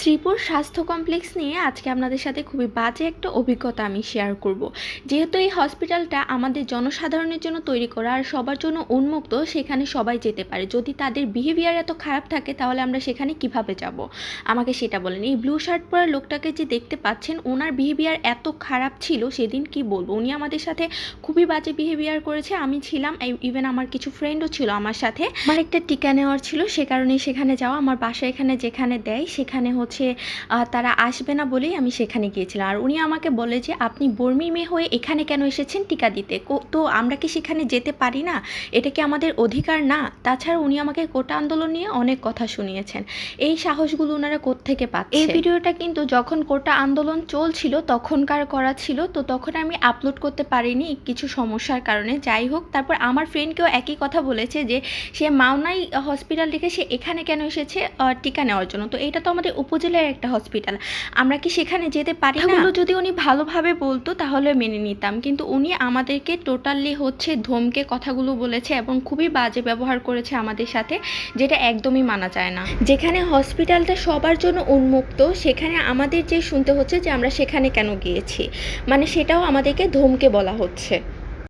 শ্রীপুর স্বাস্থ্য কমপ্লেক্স নিয়ে আজকে আপনাদের সাথে খুবই বাজে একটা অভিজ্ঞতা আমি শেয়ার করব। যেহেতু এই হসপিটালটা আমাদের জনসাধারণের জন্য তৈরি করা আর সবার জন্য উন্মুক্ত, সেখানে সবাই যেতে পারে। যদি তাদের বিহেভিয়ার এত খারাপ থাকে তাহলে আমরা সেখানে কিভাবে যাব, আমাকে সেটা বলেন। এই ব্লু শার্ট পরা লোকটাকে যে দেখতে পাচ্ছেন, ওনার বিহেভিয়ার এত খারাপ ছিল সেদিন, কি বলবো। উনি আমাদের সাথে খুবই বাজে বিহেভিয়ার করেছে। আমি ছিলাম, ইভেন আমার কিছু ফ্রেন্ডও ছিল আমার সাথে। আমার একটা টিকা নেওয়ার ছিল, সে কারণে সেখানে যাওয়া। আমার বাসা এখানে যেখানে দেয় সেখানে হচ্ছে তারা আসবে না বলেই আমি সেখানে গিয়েছিলাম। আর উনি আমাকে বলে যে আপনি বর্মী মেয়ে হয়ে এখানে কেন এসেছেন টিকা দিতে, তো আমরা কি সেখানে যেতে পারি না? এটা কি আমাদের অধিকার না? তাছাড়া উনি আমাকে কোটা আন্দোলন নিয়ে অনেক কথা শুনিয়েছেন। এই সাহসগুলো ওনারা কোত্থেকে পাচ্ছে? এই ভিডিওটা কিন্তু যখন কোটা আন্দোলন চলছিল তখনকার করা ছিল, তো তখন আমি আপলোড করতে পারিনি কিছু সমস্যার কারণে। যাই হোক, তারপর আমার ফ্রেন্ডকেও একই কথা বলেছে যে সে মাওনাই হসপিটাল থেকে সে এখানে কেন এসেছে টিকা নেওয়ার জন্য। তো এটা তো আমাদের উপজেলার একটা হসপিটাল, আমরা কি সেখানে যেতে পারি না? যদি উনি ভালোভাবে বলতো তাহলে মেনে নিতাম, কিন্তু উনি আমাদেরকে টোটালি হচ্ছে ধমকে কথাগুলো বলেছে এবং খুবই বাজে ব্যবহার করেছে আমাদের সাথে, যেটা একদমই মানা যায় না। যেখানে হসপিটালটা সবার জন্য উন্মুক্ত সেখানে আমাদের যে শুনতে হচ্ছে যে আমরা সেখানে কেন গিয়েছি, মানে সেটাও আমাদেরকে ধমকে বলা হচ্ছে।